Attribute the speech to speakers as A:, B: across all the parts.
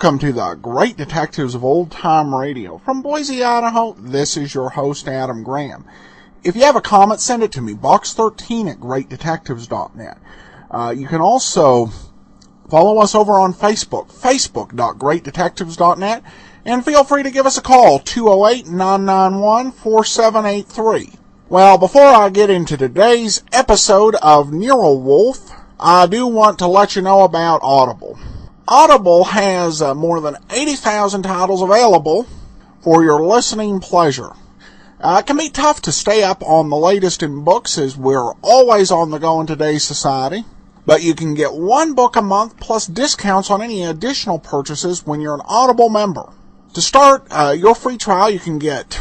A: Welcome to the Great Detectives of Old Time Radio. From Boise, Idaho, this is your host, Adam Graham. If you have a comment, send it to me, box13 at greatdetectives.net. You can also follow us over on Facebook, facebook.greatdetectives.net, and feel free to give us a call, 208-991-4783. Well, before I get into today's episode of Nero Wolfe, I do want to let you know about Audible. Audible has more than 80,000 titles available for your listening pleasure. It can be tough to stay up on the latest in books as we're always on the go in today's society, but you can get one book a month plus discounts on any additional purchases when you're an Audible member. To start your free trial, you can get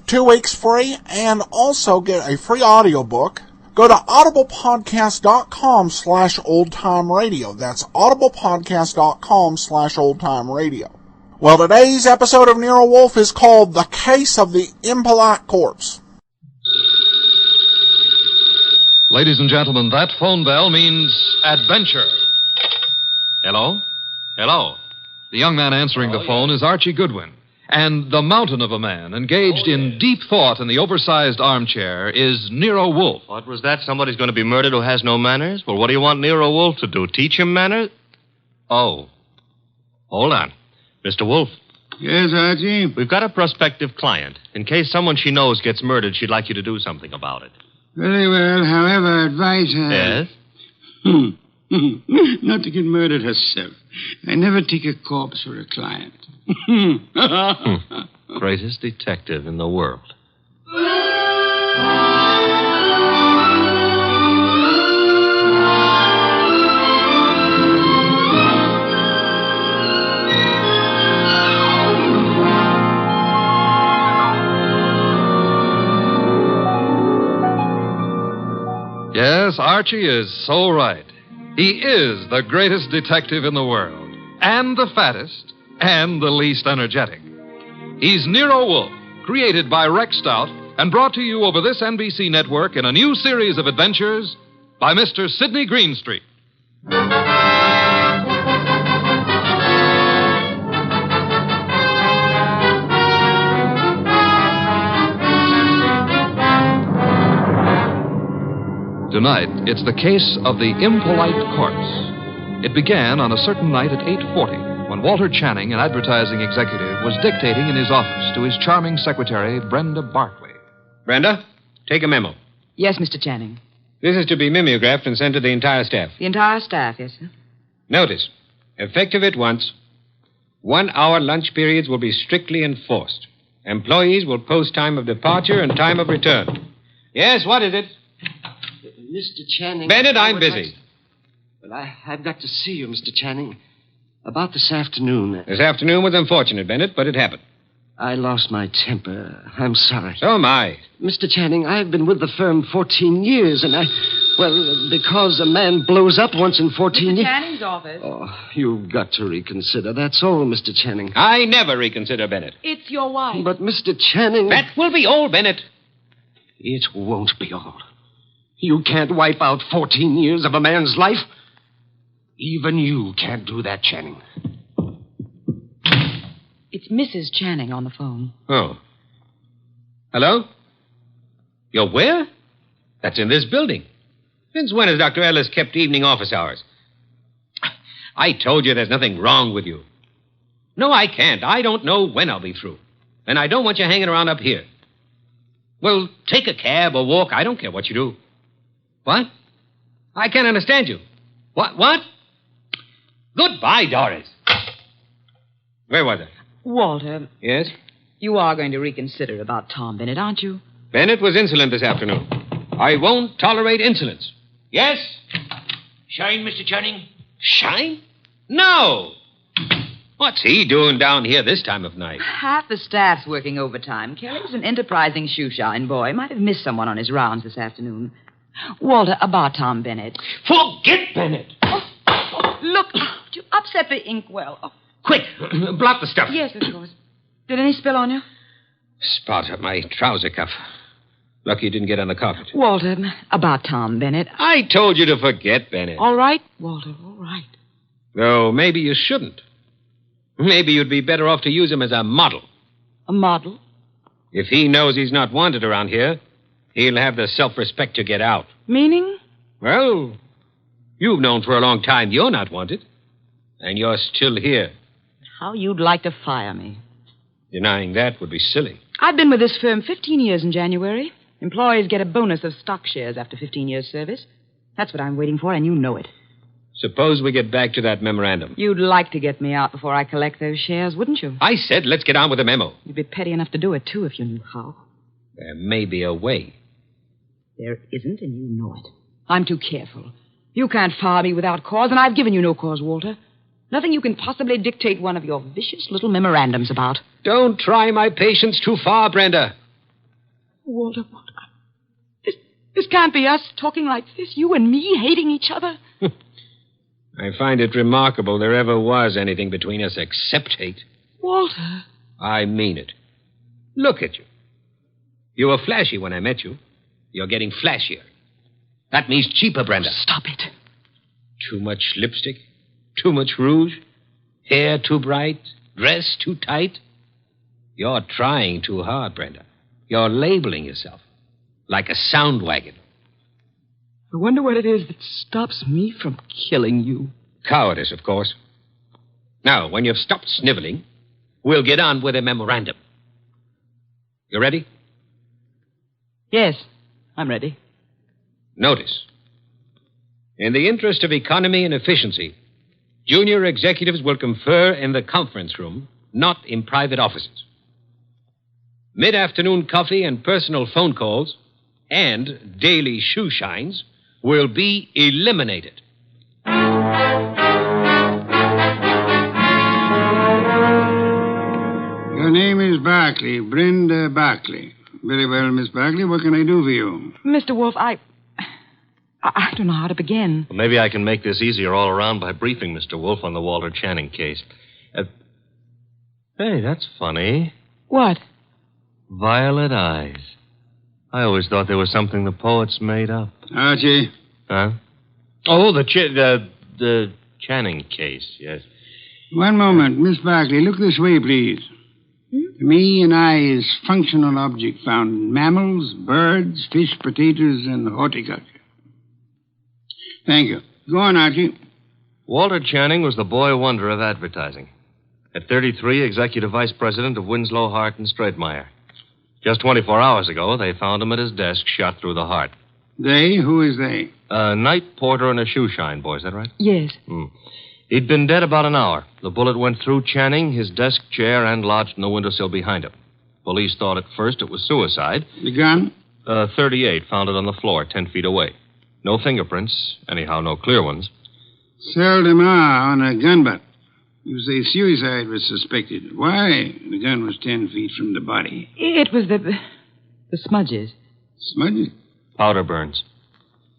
A: 2 weeks free and also get a free audiobook. Go to audiblepodcast.com/oldtimeradio. That's audiblepodcast.com/oldtimeradio. Well, today's episode of Nero Wolfe is called The Case of the Impolite Corpse.
B: Ladies and gentlemen, that phone bell means adventure. Hello? Hello. The young man answering the phone is Archie Goodwin. And the mountain of a man engaged in deep thought in the oversized armchair is Nero Wolfe.
C: What was that? Somebody's going to be murdered who has no manners? Well, what do you want Nero Wolfe to do? Teach him manners? Oh. Hold on. Mr. Wolfe.
D: Yes, Archie?
C: We've got a prospective client. In case someone she knows gets murdered, she'd like you to do something about it.
D: Very well. However, advise her.
C: Yes?
D: Not to get murdered herself. I never take a corpse for a client.
C: Greatest detective in the world.
B: Yes, Archie is so right. He is the greatest detective in the world, and the fattest, and the least energetic. He's Nero Wolfe, created by Rex Stout and brought to you over this NBC network in a new series of adventures by Mr. Sidney Greenstreet. Tonight, it's the case of the Impolite Corpse. It began on a certain night at 8:40 when Walter Channing, an advertising executive, was dictating in his office to his charming secretary, Brenda Barkley.
E: Brenda, take a memo.
F: Yes, Mr. Channing.
E: This is to be mimeographed and sent to the entire staff.
F: The entire staff, yes, sir.
E: Notice, effective at once, 1-hour lunch periods will be strictly enforced. Employees will post time of departure and time of return. Yes, what is it?
G: Mr. Channing...
E: Bennett, I'm busy.
G: But I've got to see you, Mr. Channing. About this afternoon.
E: This afternoon was unfortunate, Bennett, but it happened.
G: I lost my temper. I'm sorry.
E: So am I.
G: Mr. Channing, I've been with the firm 14 years, and because a man blows up once in 14 years...
F: Mr. Channing's office.
G: Oh, you've got to reconsider. That's all, Mr. Channing.
E: I never reconsider, Bennett.
F: It's your wife.
G: But, Mr. Channing...
E: That will be all, Bennett.
G: It won't be all. You can't wipe out 14 years of a man's life. Even you can't do that, Channing.
F: It's Mrs. Channing on the phone.
E: Oh. Hello? You're where? That's in this building. Since when has Dr. Ellis kept evening office hours? I told you there's nothing wrong with you. No, I can't. I don't know when I'll be through. And I don't want you hanging around up here. Well, take a cab or walk. I don't care what you do. What? I can't understand you. What? Goodbye, Doris. Where was it?
F: Walter.
E: Yes?
F: You are going to reconsider about Tom Bennett, aren't you?
E: Bennett was insolent this afternoon. I won't tolerate insolence. Yes?
H: Shine, Mr. Channing?
E: Shine? No. What's he doing down here this time of night?
F: Half the staff's working overtime. Kelly's an enterprising shoeshine boy. Might have missed someone on his rounds this afternoon. Walter, about Tom Bennett.
H: Forget Bennett.
F: Oh, look, you upset the inkwell. Oh.
E: Quick, blot the stuff.
F: Yes, of course. Did any spill on you?
E: Spot up my trouser cuff. Lucky it didn't get on the carpet.
F: Walter, about Tom Bennett.
E: I told you to forget Bennett.
F: All right, Walter, all right.
E: Though maybe you shouldn't. Maybe you'd be better off to use him as a model.
F: A model?
E: If he knows he's not wanted around here, he'll have the self-respect to get out.
F: Meaning?
E: Well, you've known for a long time you're not wanted. And you're still here.
F: How you'd like to fire me.
E: Denying that would be silly.
F: I've been with this firm 15 years in January. Employees get a bonus of stock shares after 15 years' service. That's what I'm waiting for, and you know it.
E: Suppose we get back to that memorandum.
F: You'd like to get me out before I collect those shares, wouldn't you?
E: I said let's get on with the memo.
F: You'd be petty enough to do it, too, if you knew how.
E: There may be a way.
F: There isn't, and you know it. I'm too careful. You can't fire me without cause, and I've given you no cause, Walter. Nothing you can possibly dictate one of your vicious little memorandums about.
E: Don't try my patience too far, Brenda.
F: Walter, what? This can't be us talking like this, you and me hating each other.
E: I find it remarkable there ever was anything between us except hate.
F: Walter.
E: I mean it. Look at you. You were flashy when I met you. You're getting flashier. That means cheaper, Brenda.
F: Stop it.
E: Too much lipstick? Too much rouge? Hair too bright? Dress too tight? You're trying too hard, Brenda. You're labeling yourself like a sound wagon.
F: I wonder what it is that stops me from killing you.
E: Cowardice, of course. Now, when you've stopped sniveling, we'll get on with a memorandum. You ready?
F: Yes, I'm ready.
E: Notice. In the interest of economy and efficiency, junior executives will confer in the conference room, not in private offices. Mid-afternoon coffee and personal phone calls and daily shoe shines will be eliminated.
D: Your name is Barkley, Brenda Barkley. Very well, Miss Barkley. What can I do for you?
F: Mr. Wolfe, I don't know how to begin.
C: Well, maybe I can make this easier all around by briefing Mr. Wolfe on the Walter Channing case. Hey, that's funny.
F: What?
C: Violet eyes. I always thought they were something the poets made up.
D: Archie.
C: Huh? Oh, the Channing case, yes.
D: One moment. Miss Barkley, look this way, please. To me, an eye is functional object found in mammals, birds, fish, potatoes, and horticulture. Thank you. Go on, Archie.
C: Walter Channing was the boy wonder of advertising. At 33, executive vice president of Winslow, Hart, and Straightmeyer. Just 24 hours ago, they found him at his desk, shot through the heart.
D: They? Who is they?
C: A night porter and a shoe shine boy, is that right?
F: Yes.
C: He'd been dead about an hour. The bullet went through Channing, his desk chair, and lodged in the windowsill behind him. Police thought at first it was suicide.
D: The gun?
C: 38, found it on the floor, 10 feet away. No fingerprints, anyhow, no clear ones.
D: Seldom are on a gun butt. You say suicide was suspected. Why? The gun was 10 feet from the body.
F: It was the smudges.
D: Smudges?
C: Powder burns.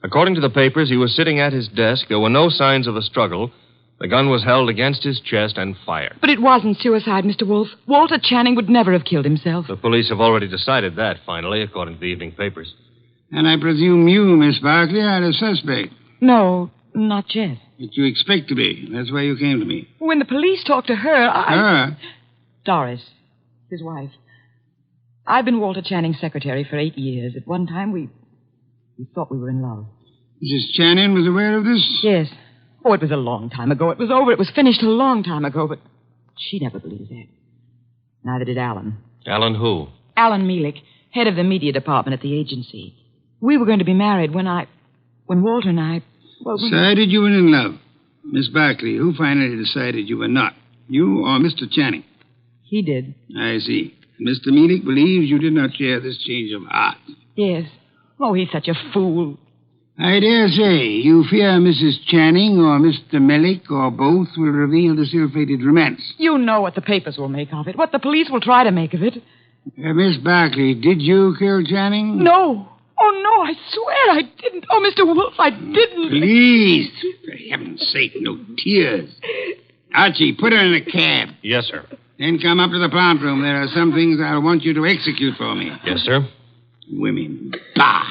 C: According to the papers, he was sitting at his desk. There were no signs of a struggle. The gun was held against his chest and fired.
F: But it wasn't suicide, Mr. Wolfe. Walter Channing would never have killed himself.
C: The police have already decided that, finally, according to the evening papers.
D: And I presume you, Miss Barkley, are the suspect.
F: No, not yet.
D: But you expect to be. That's why you came to me.
F: When the police talked to her,
D: Her?
F: Doris, his wife. I've been Walter Channing's secretary for 8 years. At one time, we thought we were in love.
D: Mrs. Channing was aware of this?
F: Yes. Oh, it was a long time ago. It was over. It was finished a long time ago, but she never believed that. Neither did Alan.
C: Alan who?
F: Alan Mealick, head of the media department at the agency. We were going to be married when Walter and I... Well,
D: Decided you were in love. Miss Barkley, who finally decided you were not? You or Mr. Channing?
F: He did.
D: I see. Mr. Mealick believes you did not share this change of heart.
F: Yes. Oh, he's such a fool.
D: I dare say you fear Mrs. Channing or Mr. Mealick or both will reveal the ill-fated romance.
F: You know what the papers will make of it, what the police will try to make of it.
D: Miss Barkley, did you kill Channing?
F: No. Oh, no, I swear I didn't. Oh, Mr. Wolfe, I didn't.
D: Please, for heaven's sake, no tears. Archie, put her in a cab.
C: Yes, sir.
D: Then come up to the plant room. There are some things I'll want you to execute for me.
C: Yes, sir.
D: Women. Bah!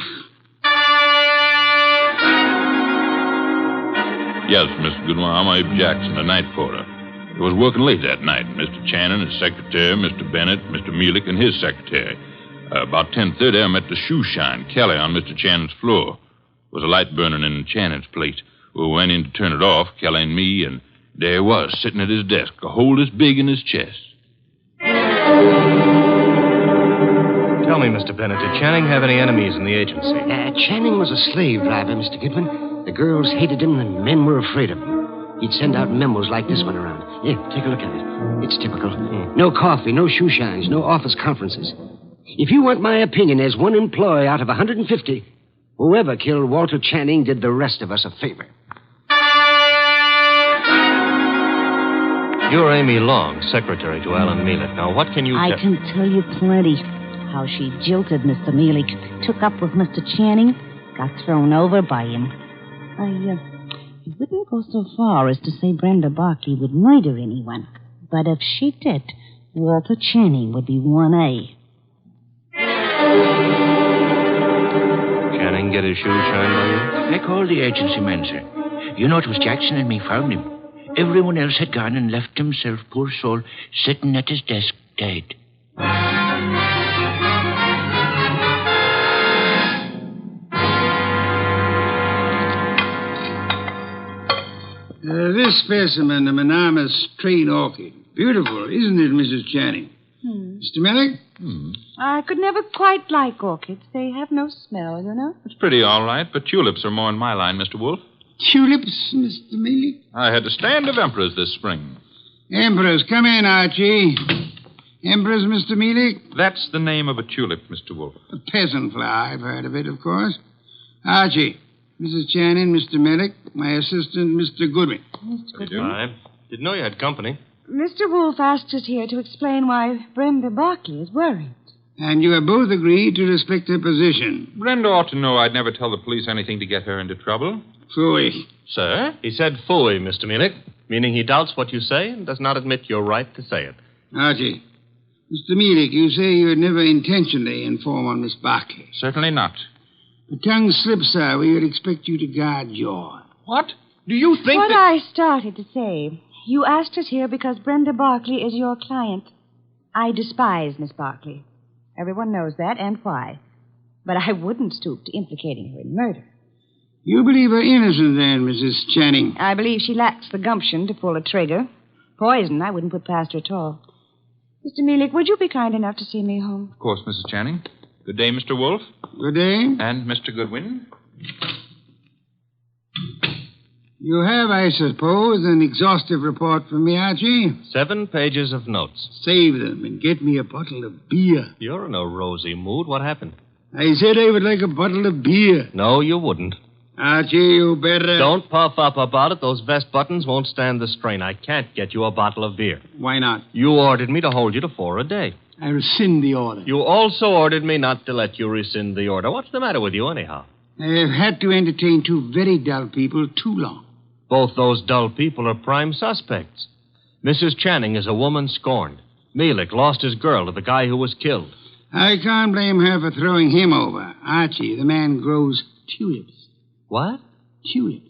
I: Yes, Mr. Goodwin, I'm Abe Jackson, a night porter. He was working late that night. Mr. Channing, his secretary, Mr. Bennett, Mr. Mealick, and his secretary. About 10:30, I met the shoe shine, Kelly, on Mr. Channing's floor. There was a light burning in Channing's plate. We went in to turn it off, Kelly and me, and there he was, sitting at his desk, a hole this big in his chest.
C: Tell me, Mr. Bennett, did Channing have any enemies in the agency?
G: Channing was a slave driver, Mr. Goodwin. The girls hated him and men were afraid of him. He'd send out memos like this one around. Here, take a look at it. It's typical. No coffee, no shoe shines, no office conferences. If you want my opinion, as one employee out of 150, whoever killed Walter Channing did the rest of us a favor.
C: You're Amy Long, secretary to Alan Mealick. Now, what can you
J: I can tell you plenty. How she jilted Mr. Mealick, took up with Mr. Channing, got thrown over by him. I wouldn't go so far as to say Brenda Barkley would murder anyone. But if she did, Walter Channing would be 1A.
C: Channing get his shoes shined by you?
H: I called the agency man, sir. You know, it was Jackson and me found him. Everyone else had gone and left himself, poor soul, sitting at his desk, dead.
D: This specimen, the monogamous straight orchid. Beautiful, isn't it, Mrs. Channing? Mr. Mealick?
F: I could never quite like orchids. They have no smell, you know.
K: It's pretty all right, but tulips are more in my line, Mr. Wolfe.
D: Tulips, Mr. Mealick?
K: I had a stand of emperors this spring.
D: Emperors, come in, Archie. Emperors, Mr. Mealick?
K: That's the name of a tulip, Mr. Wolfe.
D: A peasant flower. I've heard of it, of course. Archie, Mrs. Channing, Mr. Mealick, my assistant, Mr. Goodwin.
F: Mr.
C: Goodwin. I didn't know you had company.
F: Mr. Wolfe asked us here to explain why Brenda Barkley is worried.
D: And you have both agreed to respect her position.
K: Brenda ought to know I'd never tell the police anything to get her into trouble.
D: Phooey.
C: Sir? He said phooey, Mr. Mealick, meaning he doubts what you say and does not admit your right to say it.
D: Archie, Mr. Mealick, you say you would never intentionally inform on Miss Barkley.
K: Certainly not.
D: The tongue slips, sir. We would expect you to guard your...
K: What? Do you think
F: what
K: that...
F: I started to say. You asked us here because Brenda Barkley is your client. I despise Miss Barkley. Everyone knows that, and why. But I wouldn't stoop to implicating her in murder.
D: You believe her innocent, then, Mrs. Channing?
F: I believe she lacks the gumption to pull a trigger. Poison I wouldn't put past her at all. Mr. Mealick, would you be kind enough to see me home?
K: Of course, Mrs. Channing. Good day, Mr. Wolfe.
D: Good day.
K: And Mr. Goodwin.
D: You have, I suppose, an exhaustive report from me, Archie?
C: 7 pages of notes.
D: Save them and get me a bottle of beer.
C: You're in a rosy mood. What happened?
D: I said I would like a bottle of beer.
C: No, you wouldn't.
D: Archie, you better...
C: Don't puff up about it. Those vest buttons won't stand the strain. I can't get you a bottle of beer.
D: Why not?
C: You ordered me to hold you to 4 a day.
D: I rescind the order.
C: You also ordered me not to let you rescind the order. What's the matter with you, anyhow?
D: I have had to entertain 2 very dull people too long.
C: Both those dull people are prime suspects. Mrs. Channing is a woman scorned. Mealick lost his girl to the guy who was killed.
D: I can't blame her for throwing him over. Archie, the man grows tulips.
C: What?
D: Tulips.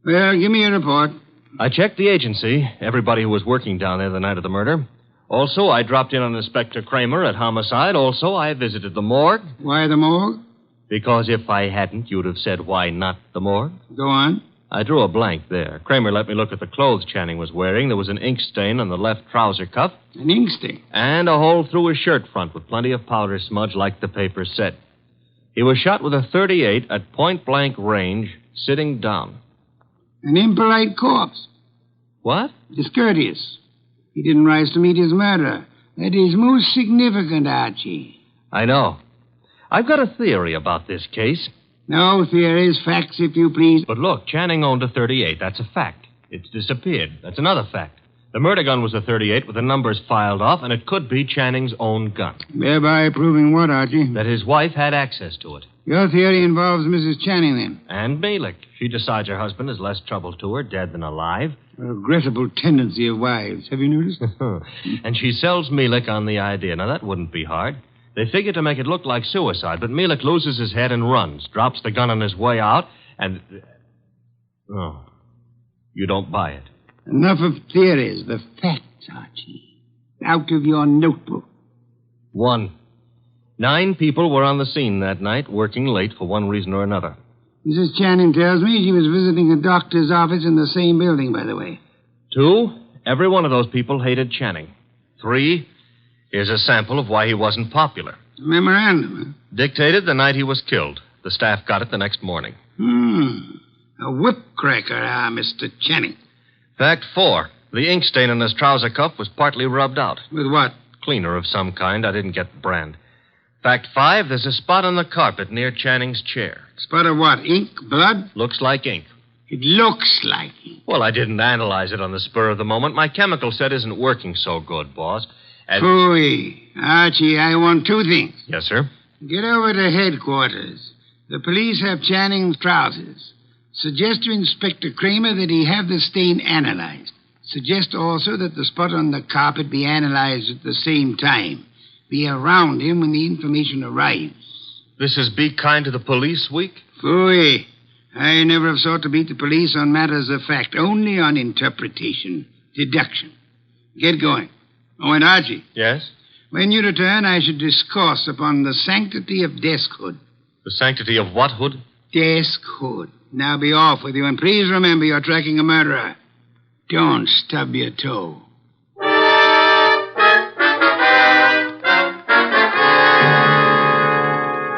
D: Well, give me a report.
C: I checked the agency, everybody who was working down there the night of the murder. Also, I dropped in on Inspector Kramer at homicide. Also, I visited the morgue.
D: Why the morgue?
C: Because if I hadn't, you'd have said, why not the morgue?
D: Go on.
C: I drew a blank there. Kramer let me look at the clothes Channing was wearing. There was an ink stain on the left trouser cuff.
D: An ink stain?
C: And a hole through his shirt front with plenty of powder smudge like the paper said. He was shot with a .38 at point-blank range, sitting down.
D: An impolite corpse.
C: What?
D: Discourteous. He didn't rise to meet his murderer. That is most significant, Archie.
C: I know. I've got a theory about this case.
D: No theories, facts, if you please.
C: But look, Channing owned a .38. That's a fact. It's disappeared. That's another fact. The murder gun was a .38 with the numbers filed off, and it could be Channing's own gun.
D: Thereby proving what, Archie?
C: That his wife had access to it.
D: Your theory involves Mrs. Channing, then?
C: And Mealick. She decides her husband is less trouble to her, dead than alive.
D: A regrettable tendency of wives. Have you noticed?
C: And she sells Mealick on the idea. Now, that wouldn't be hard. They figure to make it look like suicide, but Mealick loses his head and runs, drops the gun on his way out, and... Oh, you don't buy it.
D: Enough of theories. The facts, Archie. Out of your notebook.
C: 1. 9 people were on the scene that night, working late for one reason or another.
D: Mrs. Channing tells me she was visiting a doctor's office in the same building, by the way.
C: 2, every one of those people hated Channing. 3, here's a sample of why he wasn't popular.
D: Memorandum, huh?
C: Dictated the night he was killed. The staff got it the next morning.
D: A whip cracker, Mr. Channing.
C: Fact 4, the ink stain on his trouser cuff was partly rubbed out.
D: With what?
C: Cleaner of some kind. I didn't get the brand. Fact 5, there's a spot on the carpet near Channing's chair.
D: Spot of what? Ink? Blood?
C: Looks like ink.
D: It looks like ink.
C: Well, I didn't analyze it on the spur of the moment. My chemical set isn't working so good, boss.
D: Phooey. Archie, I want 2 things.
C: Yes, sir.
D: Get over to headquarters. The police have Channing's trousers. Suggest to Inspector Kramer that he have the stain analyzed. Suggest also that the spot on the carpet be analyzed at the same time. Be around him when the information arrives.
C: This is Be Kind to the Police Week?
D: Phooey. I never have sought to beat the police on matters of fact, only on interpretation, deduction. Get going. Oh, and Archie.
C: Yes?
D: When you return, I should discourse upon the sanctity of deskhood.
C: The sanctity of what hood?
D: Deskhood. Now be off with you, and please remember you're tracking a murderer. Don't stub your toe.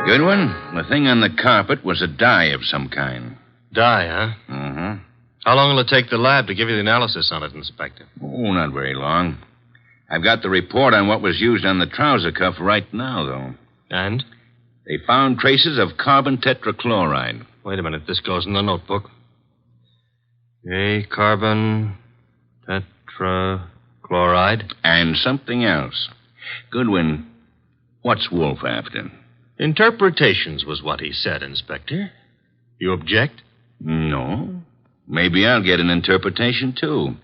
H: Goodwin, the thing on the carpet was a dye of some kind.
C: Dye, huh?
H: Mm-hmm.
C: How long will it take the lab to give you the analysis on it, Inspector?
H: Oh, not very long. I've got the report on what was used on the trouser cuff right now, though.
C: And?
H: They found traces of carbon tetrachloride.
C: Wait a minute. This goes in the notebook. Carbon tetrachloride.
H: And something else. Goodwin, what's Wolfe after?
C: Interpretations was what he said, Inspector. You object?
H: No. Maybe I'll get an interpretation, too.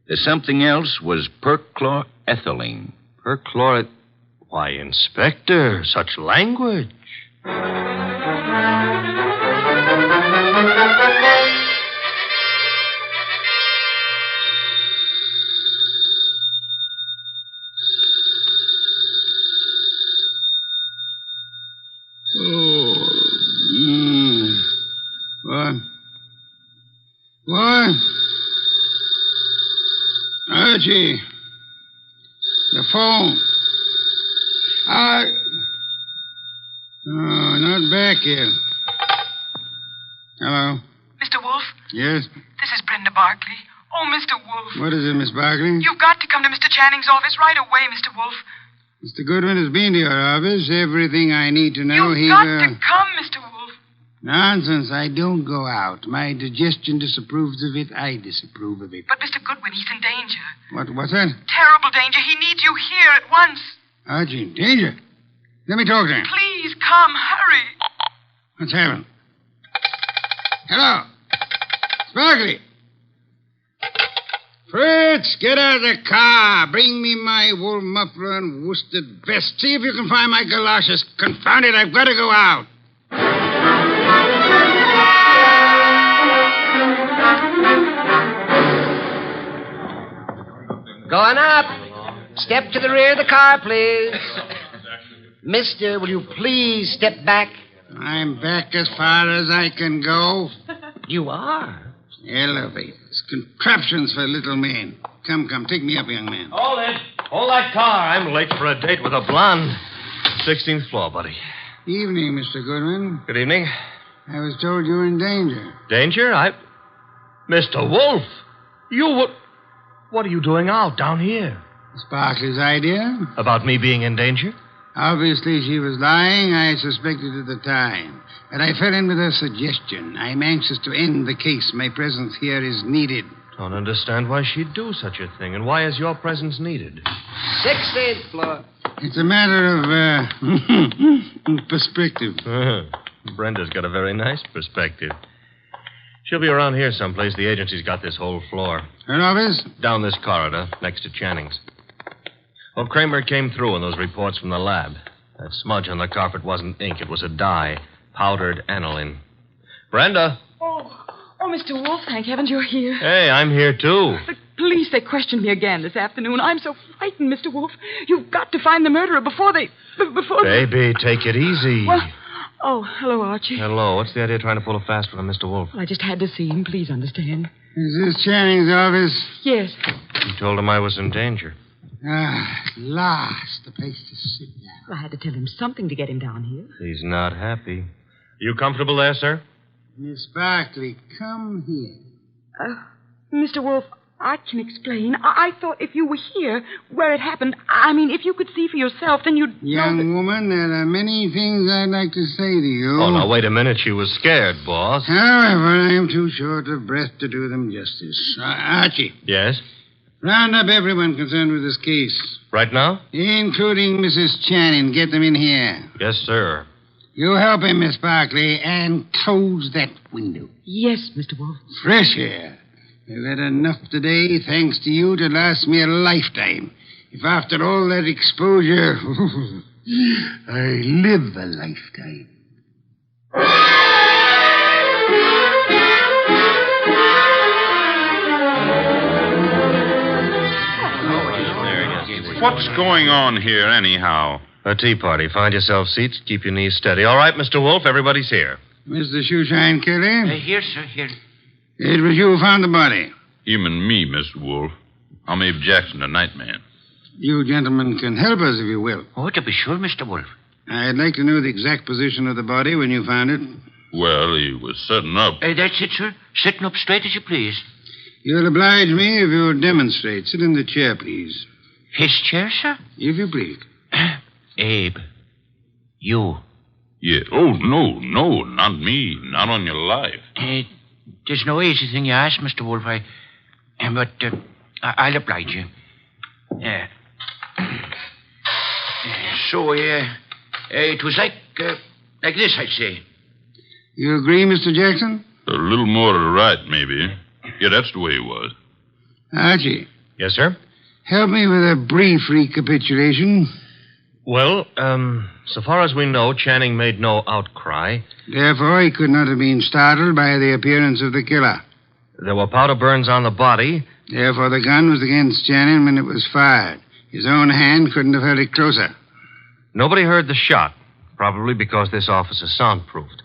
H: The something else was perchlorethylene.
C: Why, Inspector, such language.
D: What? Archie. The phone. Oh, not back yet. Hello?
L: Mr. Wolfe?
D: Yes?
L: This is Brenda Barkley. Oh, Mr. Wolfe.
D: What is it, Miss Barkley?
L: You've got to come to Mr. Channing's office right away, Mr. Wolfe.
D: Mr. Goodwin has been to your office. Everything I need to know.
L: You've got to come, Mr. Wolfe.
D: Nonsense. I don't go out. My digestion disapproves of it. I disapprove of it.
L: But, Mr. Goodwin, he's in danger.
D: What's that?
L: Terrible danger. He needs you here at once.
D: Archie, in danger? Let me talk to him.
L: Please, come. Hurry.
D: What's happened? Hello. Sparkly. Fritz, get out of the car. Bring me my wool muffler and worsted vest. See if you can find my galoshes. Confound it, I've got to go out.
G: Going up. Step to the rear of the car, please. Mister, will you please step back?
D: I'm back as far as I can go.
G: You are?
D: Elevators, contraptions for little men. Come, take me up, young man.
C: Hold it. Hold that car. I'm late for a date with a blonde. 16th floor, buddy.
D: Evening, Mr. Goodwin.
C: Good evening.
D: I was told you were in danger.
C: Danger? Mr. Wolfe, what are you doing out down here?
D: Sparkley's idea.
C: About me being in danger?
D: Obviously, she was lying. I suspected at the time. But I fell in with her suggestion. I'm anxious to end the case. My presence here is needed.
C: Don't understand why she'd do such a thing. And why is your presence needed?
G: 16th floor.
D: It's a matter of, perspective.
C: Brenda's got a very nice perspective. She'll be around here someplace. The agency's got this whole floor.
D: Her office?
C: Down this corridor, next to Channing's. Well, Kramer came through on those reports from the lab. That smudge on the carpet wasn't ink. It was a dye. Powdered aniline. Brenda.
L: Oh, Oh, Mr. Wolfe, thank heavens you're here.
C: Hey, I'm here, too.
L: The police, they questioned me again this afternoon. I'm so frightened, Mr. Wolfe. You've got to find the murderer before they...
C: Baby, take it easy.
L: Well, oh, hello, Archie.
C: Hello. What's the idea of trying to pull a fast one on Mr. Wolfe?
L: Well, I just had to see him. Please understand.
D: Is this Channing's office?
L: Yes.
C: You told him I was in danger.
D: Ah, at last. A place to sit down.
L: Well, I had to tell him something to get him down here.
C: He's not happy. You comfortable there, sir?
D: Miss Barkley, come here.
L: Mr. Wolfe, I can explain. I thought if you were here, where it happened, I mean, if you could see for yourself, then you'd...
D: Young woman, there are many things I'd like to say to you.
C: Oh, now, wait a minute. She was scared, boss.
D: However, I am too short of breath to do them justice. Archie.
C: Yes?
D: Round up everyone concerned with this case.
C: Right now?
D: Including Mrs. Channing. Get them in here.
C: Yes, sir.
D: You help him, Miss Barkley, and close that window.
L: Yes, Mr. Wolfe.
D: Fresh air. I've had enough today, thanks to you, to last me a lifetime. If after all that exposure, I live a lifetime.
I: What's going on here, anyhow?
C: A tea party. Find yourself seats. Keep your knees steady. All right, Mr. Wolfe, everybody's here.
D: Mr. Shoeshine Kelly?
H: Here, sir, here.
D: It was you who found the body.
I: Him and me, Mr. Wolfe. I'm Abe Jackson, the night man.
D: You gentlemen can help us if you will.
H: Oh, to be sure, Mr. Wolfe.
D: I'd like to know the exact position of the body when you found it.
I: Well, he was sitting up.
H: That's it, sir. Sitting up straight as you please.
D: You'll oblige me if you'll demonstrate. Sit in the chair, please.
H: His chair, sir?
D: If you please.
H: Abe, you.
I: Yeah. Oh, no, not me. Not on your life.
H: There's no easy thing you ask, Mr. Wolfe. I'll oblige you. It was like this, I'd say.
D: You agree, Mr. Jackson?
I: A little more to the right, maybe. Yeah, that's the way it was.
D: Archie.
C: Yes, sir?
D: Help me with a brief recapitulation.
C: Well, so far as we know, Channing made no outcry.
D: Therefore, he could not have been startled by the appearance of the killer.
C: There were powder burns on the body.
D: Therefore, the gun was against Channing when it was fired. His own hand couldn't have held it closer.
C: Nobody heard the shot, probably because this office is soundproofed.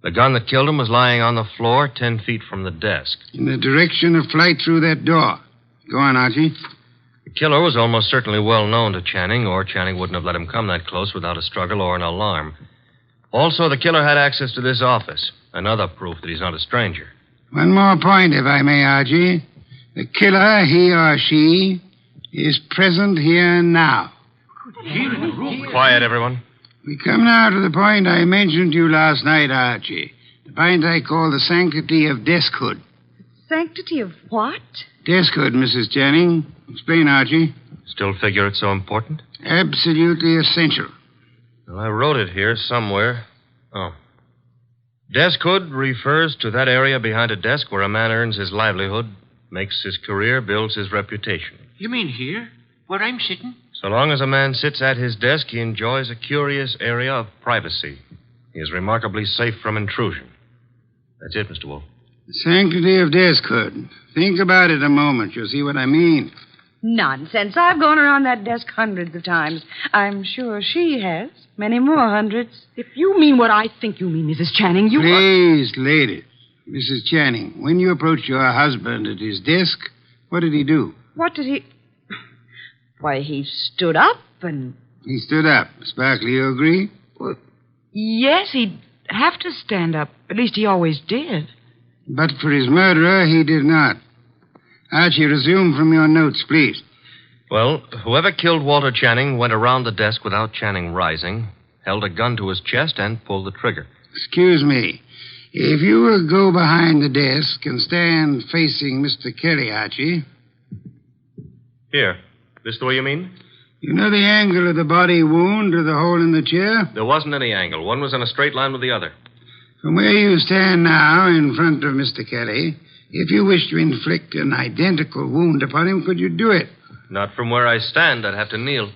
C: The gun that killed him was lying on the floor 10 feet from the desk.
D: In the direction of flight through that door. Go on, Archie.
C: The killer was almost certainly well known to Channing, or Channing wouldn't have let him come that close without a struggle or an alarm. Also, the killer had access to this office, another proof that he's not a stranger.
D: One more point, if I may, Archie. The killer, he or she, is present here now.
C: Quiet, everyone.
D: We come now to the point I mentioned to you last night, Archie. The point I call the sanctity of deskhood.
F: Sanctity of what?
D: Deskhood, Mrs. Channing. Explain, Archie.
C: Still figure it's so important?
D: Absolutely essential.
C: Well, I wrote it here somewhere. Oh. Deskhood refers to that area behind a desk where a man earns his livelihood, makes his career, builds his reputation.
H: You mean here? Where I'm sitting?
C: So long as a man sits at his desk, he enjoys a curious area of privacy. He is remarkably safe from intrusion. That's it, Mr. Wolfe.
D: The sanctity of deskhood. Think about it a moment. You'll see what I mean.
F: Nonsense. I've gone around that desk hundreds of times. I'm sure she has. Many more hundreds.
L: If you mean what I think you mean, Mrs. Channing, you...
D: Please, ladies. Mrs. Channing, when you approached your husband at his desk, what did he do?
F: What did he... Why, he stood up and...
D: He stood up. Miss Barkley, you agree?
L: Well, yes, he'd have to stand up. At least he always did.
D: But for his murderer, he did not. Archie, resume from your notes, please.
C: Well, whoever killed Walter Channing went around the desk without Channing rising, held a gun to his chest, and pulled the trigger.
D: Excuse me. If you will go behind the desk and stand facing Mr. Kelly, Archie.
C: Here. This the way you mean?
D: You know the angle of the body wound to the hole in the chair?
C: There wasn't any angle. One was in a straight line with the other.
D: From where you stand now in front of Mr. Kelly, if you wish to inflict an identical wound upon him, could you do it?
C: Not from where I stand. I'd have to kneel.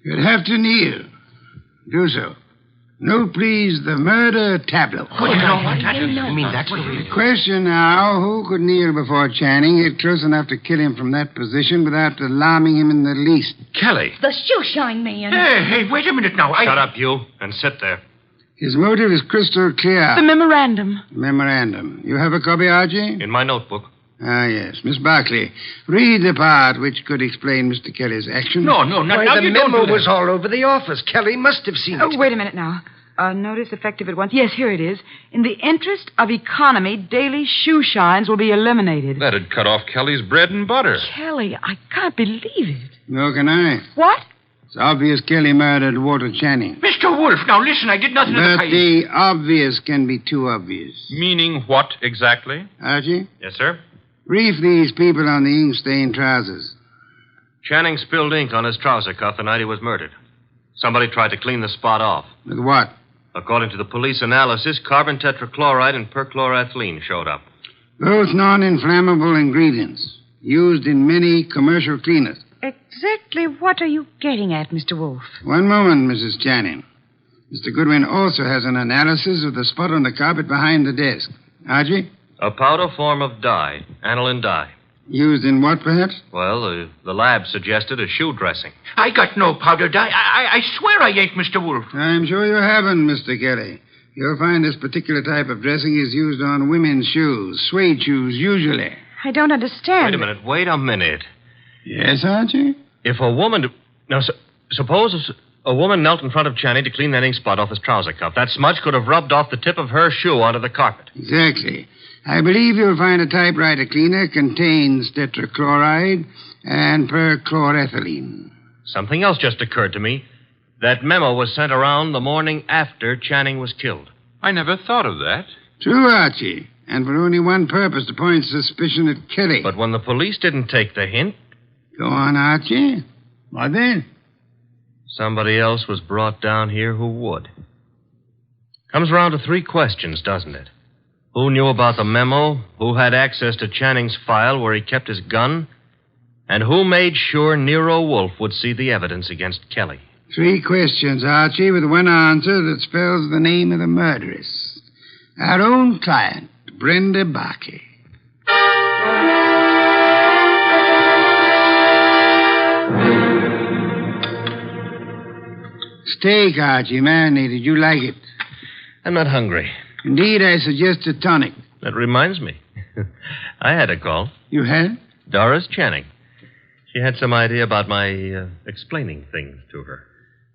D: You'd have to kneel. Do so. Note, please, the murder tableau.
H: Oh, you know what? I mean, that's the way.
D: Question now, who could kneel before Channing, get close enough to kill him from that position without alarming him in the least?
H: Kelly.
L: The shoeshine man.
H: Hey, wait a minute now.
C: Shut up, you, and sit there.
D: His motive is crystal clear.
L: The memorandum.
D: Memorandum. You have a copy, Archie?
C: In my notebook.
D: Ah, yes. Miss Barclay, read the part which could explain Mr. Kelly's action.
H: No, not
G: Why,
H: now.
G: the
H: You don't
G: memo
H: do that.
G: was all over the office. Kelly must have seen it.
L: Oh, wait a minute now. Notice effective at once. Yes, here it is. In the interest of economy, daily shoe shines will be eliminated.
K: That'd cut off Kelly's bread and butter.
L: Kelly, I can't believe it.
D: Nor can I.
L: What?
D: It's obvious Kelly murdered Walter Channing.
H: Mr. Wolfe, now listen, I did nothing of the
D: But
H: kind.
D: the obvious can be too obvious.
K: Meaning what exactly?
D: Archie,
C: Yes, sir?
D: brief these people on the ink-stained trousers.
C: Channing spilled ink on his trouser cuff the night he was murdered. Somebody tried to clean the spot off.
D: With what?
C: According to the police analysis, carbon tetrachloride and perchloroethylene showed up.
D: Both non-inflammable ingredients used in many commercial cleaners.
F: Exactly what are you getting at, Mr. Wolfe?
D: One moment, Mrs. Channing. Mr. Goodwin also has an analysis of the spot on the carpet behind the desk. Archie?
C: A powder form of dye, aniline dye.
D: Used in what, perhaps?
C: Well, the lab suggested a shoe dressing.
H: I got no powder dye. I swear I ain't, Mr. Wolfe.
D: I'm sure you haven't, Mr. Kelly. You'll find this particular type of dressing is used on women's shoes, suede shoes, usually.
F: I don't understand.
C: Wait a minute.
D: Yes, Archie?
C: If a woman... Now, suppose a woman knelt in front of Channing to clean that ink spot off his trouser cuff. That smudge could have rubbed off the tip of her shoe onto the carpet.
D: Exactly. I believe you'll find a typewriter cleaner contains tetrachloride and perchloroethylene.
C: Something else just occurred to me. That memo was sent around the morning after Channing was killed.
K: I never thought of that.
D: True, Archie. And for only one purpose, to point suspicion at Kelly.
C: But when the police didn't take the hint...
D: Go on, Archie. What then?
C: Somebody else was brought down here who would. Comes around to three questions, doesn't it? Who knew about the memo? Who had access to Channing's file where he kept his gun? And who made sure Nero Wolfe would see the evidence against Kelly?
D: Three questions, Archie, with one answer that spells the name of the murderess. Our own client, Brenda Barkley. Steak, Archie, marinated. You like it?
C: I'm not hungry.
D: Indeed, I suggest a tonic.
C: That reminds me. I had a call.
D: You had?
C: Doris Channing. She had some idea about my explaining things to her.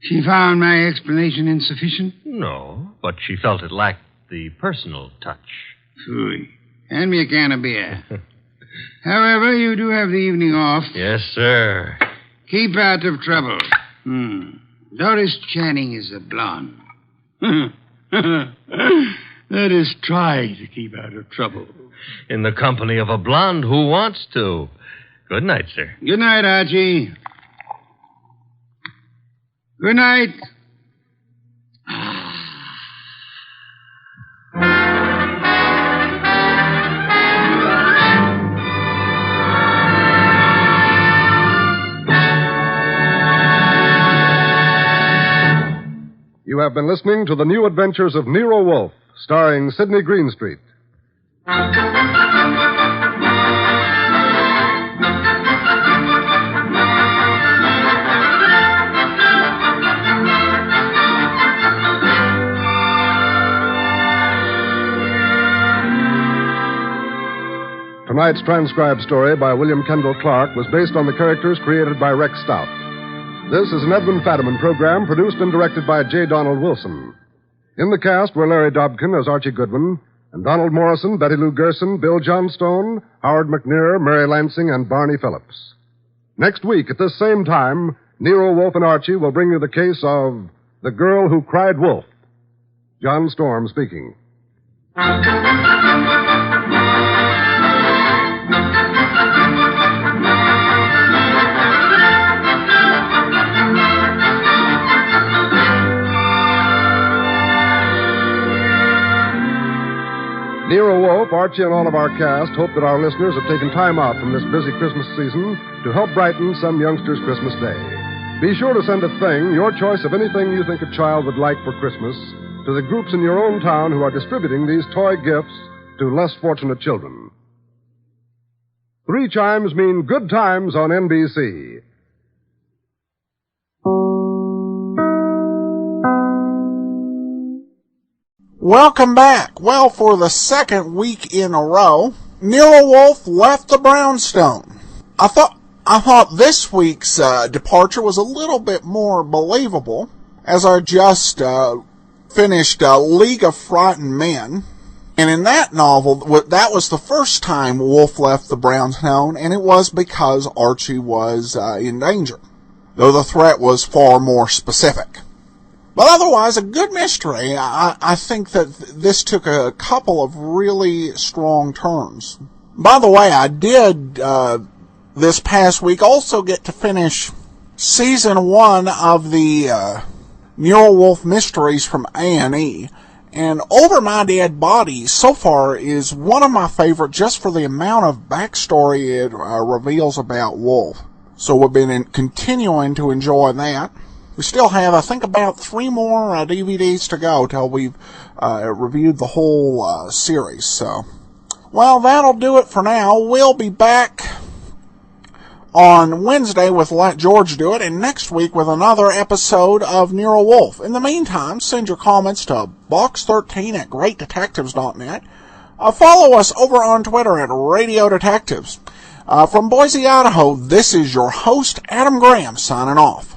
D: She found my explanation insufficient?
C: No, but she felt it lacked the personal touch.
D: Phooey. Hand me a can of beer. However, you do have the evening off.
C: Yes, sir.
D: Keep out of trouble. Doris Channing is a blonde. That is, try to keep out of trouble.
C: In the company of a blonde who wants to. Good night, sir.
D: Good night, Archie. Good night.
M: You have been listening to The New Adventures of Nero Wolfe, starring Sidney Greenstreet. Tonight's transcribed story by William Kendall Clark was based on the characters created by Rex Stout. This is an Edwin Fadiman program produced and directed by J. Donald Wilson. In the cast were Larry Dobkin as Archie Goodwin, and Donald Morrison, Betty Lou Gerson, Bill Johnstone, Howard McNear, Mary Lansing, and Barney Phillips. Next week, at this same time, Nero Wolfe and Archie will bring you the case of The Girl Who Cried Wolf. John Storm speaking. Nero Wolfe, Archie, and all of our cast hope that our listeners have taken time out from this busy Christmas season to help brighten some youngster's Christmas day. Be sure to send a thing, your choice of anything you think a child would like for Christmas, to the groups in your own town who are distributing these toy gifts to less fortunate children. 3 chimes mean good times on NBC.
A: Welcome back. Well, for the second week in a row, Nero Wolfe left the brownstone. I thought this week's departure was a little bit more believable, as I just finished League of Frightened Men. And in that novel, that was the first time Wolfe left the brownstone, and it was because Archie was in danger, though the threat was far more specific. But otherwise, a good mystery. I think that this took a couple of really strong turns. By the way, I did, this past week, also get to finish Season 1 of the Nero Wolfe Mysteries from A&E. And Over My Dead Body, so far, is one of my favorite just for the amount of backstory it reveals about Wolfe. So we've been continuing to enjoy that. We still have, I think, about 3 more DVDs to go till we've reviewed the whole series. So, well, that'll do it for now. We'll be back on Wednesday with Let George Do It, and next week with another episode of Nero Wolfe. In the meantime, send your comments to box13@greatdetectives.net. Follow us over on Twitter at Radio Detectives. From Boise, Idaho, this is your host, Adam Graham, signing off.